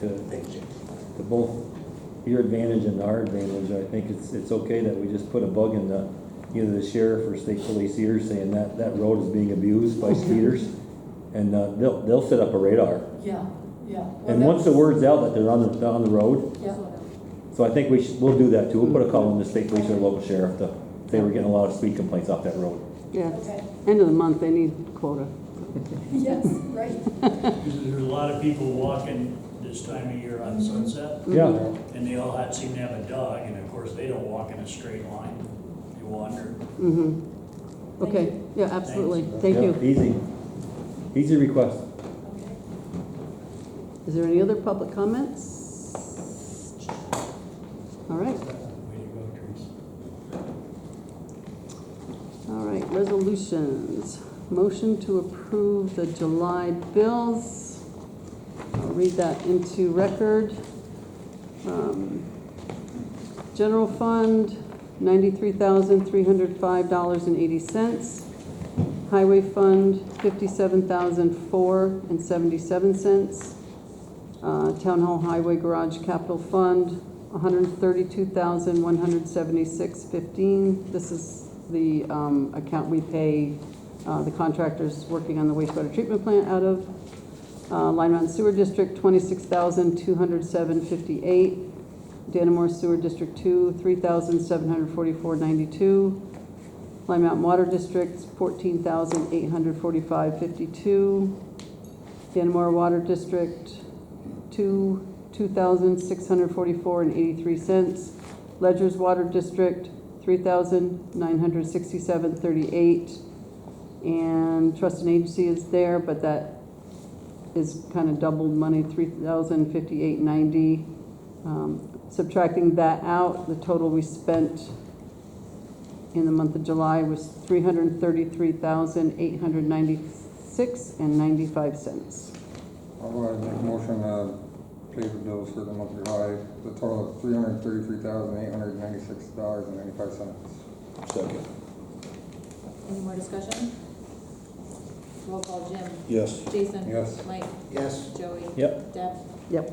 To both your advantage and our advantage, I think it's okay that we just put a bug in either the sheriff or state police ears saying that road is being abused by speeders, and they'll set up a radar. Yeah, yeah. Well, And once the word's out that they're on the road, Yeah, so I think we'll do that too. We'll put a call in the state police or local sheriff to say we're getting a lot of speed complaints off that road. Yeah, okay. end of the month, they need quota. Yes, right. There's a lot of people walking this time of year on Sunset, Yeah, and they all seem to have a dog, and of course, they don't walk in a straight line. They wander. Mm-hmm. Okay, yeah, absolutely. Thank yeah, you. easy request. Okay. Is there any other public comments? All right, Way to go, Teresa. all right, resolutions. Motion to approve the July bills. I'll read that into record. General fund, $93,305.80. Highway fund, $57,004.77. Town hall highway garage capital fund, $132,176.15. This is the account we pay the contractors working on the wastewater treatment plant out of. Line Mountain Sewer District, $26,207.58. Dannemore Sewer District 2, $3,744.92. Line Mountain Water District, $14,845.52. Dannemore Water District 2, $2,644.83. Ledgers Water District, $3,967.38. And trust and agency is there, but that is kind of doubled money, $3,058.90. Subtracting that out, the total we spent in the month of July was $333,896.95. I'll go ahead and make a motion to pay the bills for the month of July, the total of $333,896.95. Second. Any more discussion? Roll call, Jim. Yes. Jason. Yes. Mike. Yes. Joey. Yep. Deb. Yep.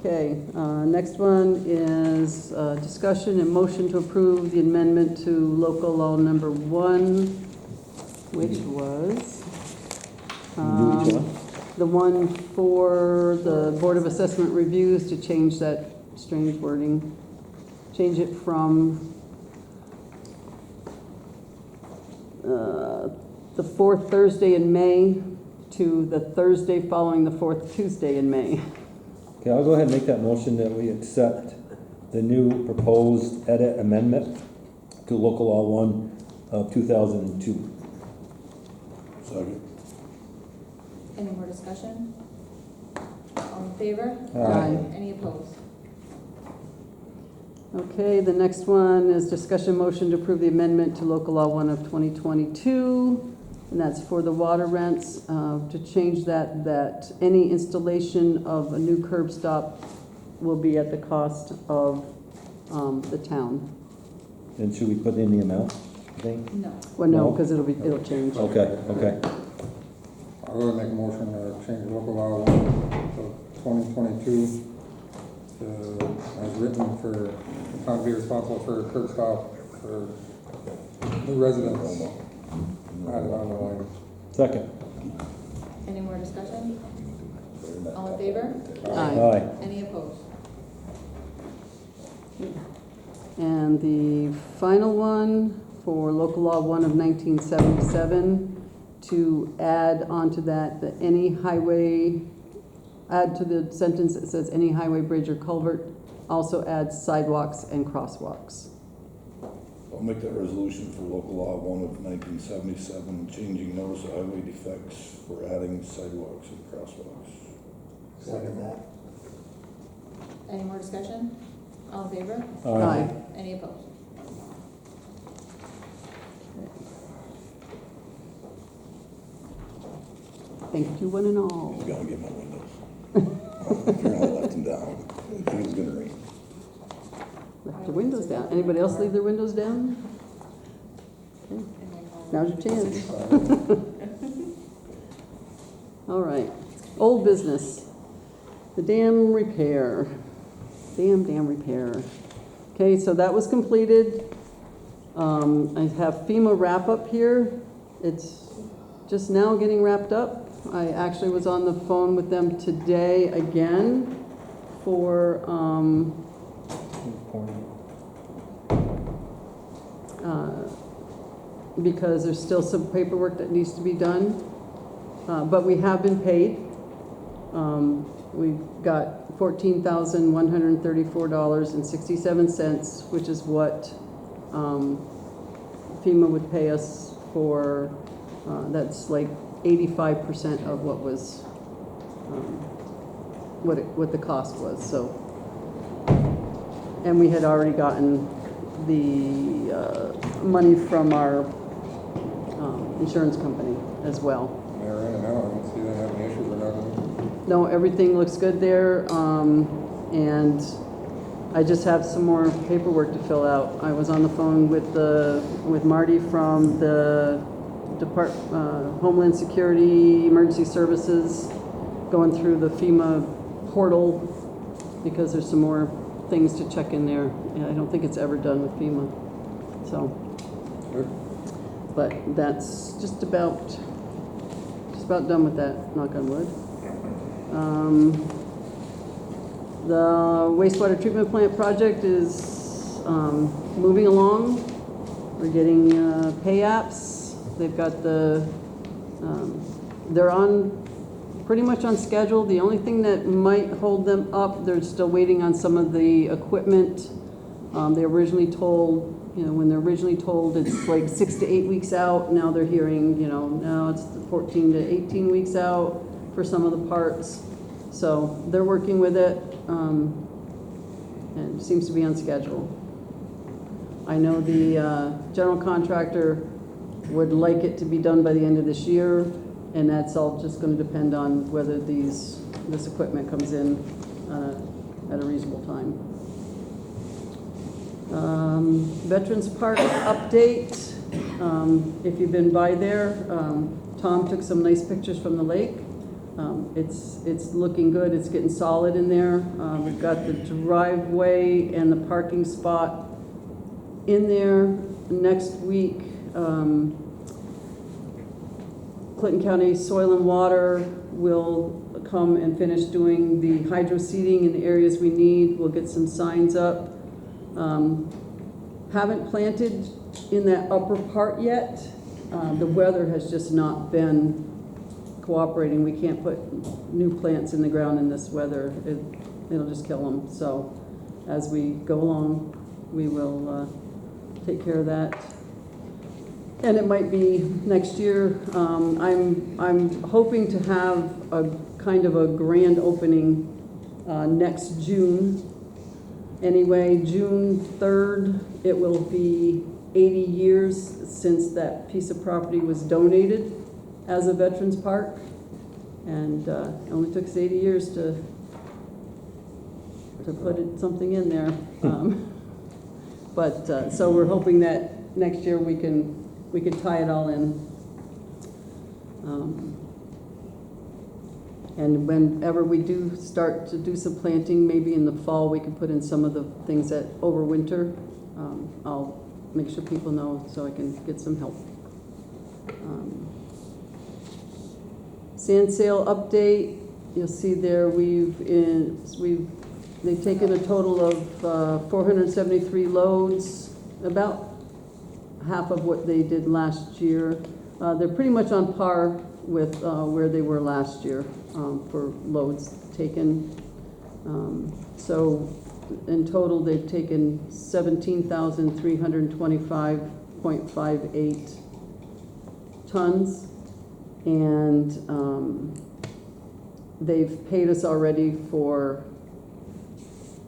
Okay, next one is discussion and motion to approve the amendment to local law number 1, which was the one for the Board of Assessment Reviews to change that strange wording. Change it from the fourth Thursday in May to the Thursday following the fourth Tuesday in May. Okay, I'll go ahead and make that motion that we accept the new proposed edit amendment to local law 1 of 2002. Second. Any more discussion? All in favor? Aye. Any opposed? Okay, the next one is discussion motion to approve the amendment to local law 1 of 2022, and that's for the water rents, to change that any installation of a new curb stop will be at the cost of the town. And should we put in the amount, I think? No. Well, no, No? because it'll change. Okay. I'll go ahead and make a motion to change local law 1 to 2022 as written for the town to be responsible for curb stop for new residents added on the line. Second. Any more discussion? All in favor? Aye. Aye. Any opposed? And the final one for local law 1 of 1977, to add onto that any highway, add to the sentence that says any highway, bridge, or culvert, also add sidewalks and crosswalks. I'll make that resolution for local law 1 of 1977, changing notice of highway defects for adding sidewalks and crosswalks. Second that. Any more discussion? All in favor? Aye. Any opposed? Thank you, one and all. I'm gonna get my windows. Apparently I left them down. I think it was gonna rain. Left your windows down. Anybody else leave their windows down? Okay. Now's your chance. All right. Old business. The dam repair. Dam repair. Okay, so that was completed. I have FEMA wrap-up here. It's just now getting wrapped up. I actually was on the phone with them today again for, because there's still some paperwork that needs to be done. But we have been paid. We've got $14,134.67, which is what FEMA would pay us for. That's like 85% of what was, what the cost was. So, and we had already gotten the money from our insurance company as well. They're in and out, I don't see them having issues or nothing. No, everything looks good there, and I just have some more paperwork to fill out. I was on the phone with Marty from the Homeland Security Emergency Services, going through the FEMA portal, because there's some more things to check in there. And I don't think it's ever done with FEMA, so. Good. But that's just about done with that, knock on wood. The wastewater treatment plant project is moving along. We're getting pay apps. They've got they're pretty much on schedule. The only thing that might hold them up, they're still waiting on some of the equipment. They originally told, when they're originally told it's like 6 to 8 weeks out, now they're hearing, now it's 14 to 18 weeks out for some of the parts. So they're working with it, and it seems to be on schedule. I know the general contractor would like it to be done by the end of this year, and that's all just going to depend on whether this equipment comes in at a reasonable time. Veterans Park update. If you've been by there, Tom took some nice pictures from the lake. It's looking good. It's getting solid in there. We've got the driveway and the parking spot in there. Next week, Clinton County Soil and Water will come and finish doing the hydro seeding in the areas we need. We'll get some signs up. Haven't planted in that upper part yet. The weather has just not been cooperating. We can't put new plants in the ground in this weather. It'll just kill them. So as we go along, we will take care of that. And it might be next year. I'm hoping to have a kind of a grand opening next June. Anyway, June 3rd, it will be 80 years since that piece of property was donated as a Veterans Park. And it only took us 80 years to put something in there. So we're hoping that next year we can tie it all in. And whenever we do start to do some planting, maybe in the fall, we can put in some of the things that overwinter. I'll make sure people know so I can get some help. Sand sale update. You'll see there they've taken a total of 473 loads, about half of what they did last year. They're pretty much on par with where they were last year for loads taken. So in total, they've taken 17,325.58 tons, and they've paid us already for,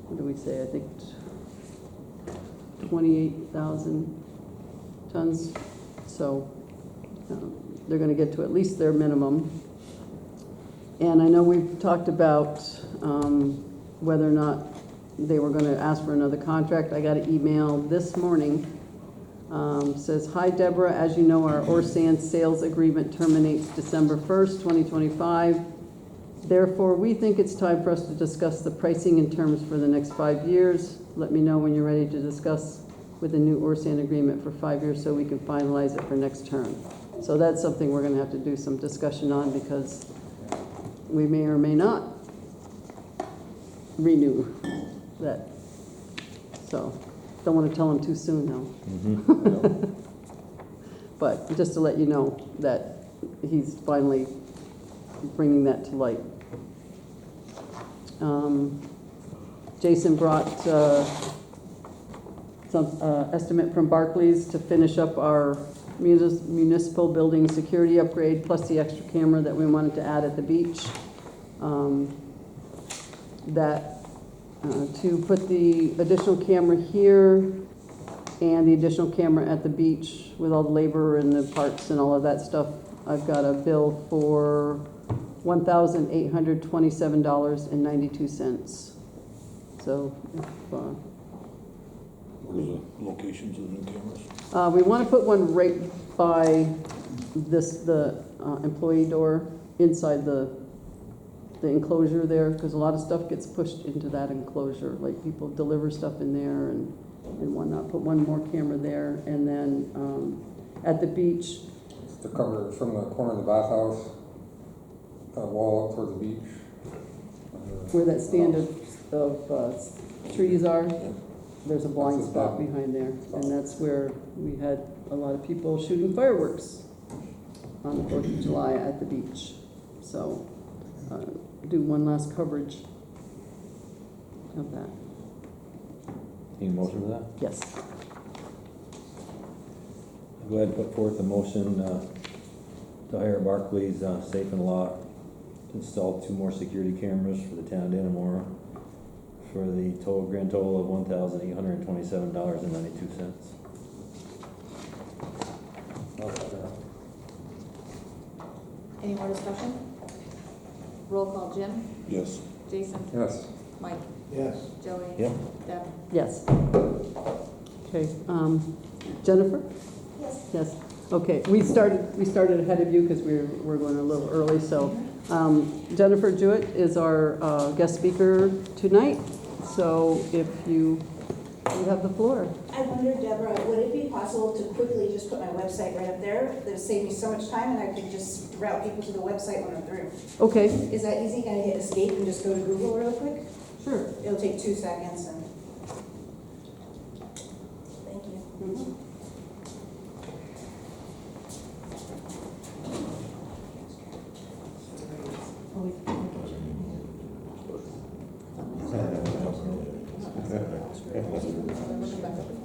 what do we say, I think 28,000 tons. So they're going to get to at least their minimum. And I know we've talked about whether or not they were going to ask for another contract. I got an email this morning. Says, "Hi Deborah, as you know, our ore sand sales agreement terminates December 1st, 2025. Therefore, we think it's time for us to discuss the pricing and terms for the next 5 years. Let me know when you're ready to discuss with a new Orsan agreement for 5 years so we can finalize it for next term. So that's something we're gonna have to do some discussion on because we may or may not renew that. So, don't wanna tell them too soon though. But just to let you know that he's finally bringing that to light. Jason brought some estimate from Barclays to finish up our municipal building security upgrade, plus the extra camera that we wanted to add at the beach. To put the additional camera here and the additional camera at the beach with all the labor and the parts and all of that stuff, I've got a bill for $1,827.92. So, Where's the locations of the new cameras? we want to put one right by the employee door inside the enclosure there, because a lot of stuff gets pushed into that enclosure, like people deliver stuff in there and whatnot. Put one more camera there, and then at the beach, It's to cover from the corner of the bathhouse, that wall up towards the beach. where that stand of trees are, there's a blind That's a spot bad- behind there, and that's where we had a lot of people shooting fireworks on the 4th of July at the beach. So, do one last coverage of that. Need a motion for that? Yes. Go ahead and put forth a motion to hire Barclays Safe and Lock to install 2 more security cameras for the town of Dannemora for the grand total of $1,827.92. Any more discussion? Roll call, Jim? Yes. Jason? Yes. Mike? Yes. Joey? Yep. Deb? Yes. Okay, Jennifer? Yes. Yes. Okay, we started ahead of you because we're going a little early, so, Jennifer Jewett is our, guest speaker tonight, so if you have the floor. I wonder, Deborah, would it be possible to quickly just put my website right up there? That would save me so much time, and I could just route people to the website when I'm through. Okay, Is that easy? Can I hit escape and just go to Google real quick? sure. It'll take 2 seconds and... Thank you. Looking back up.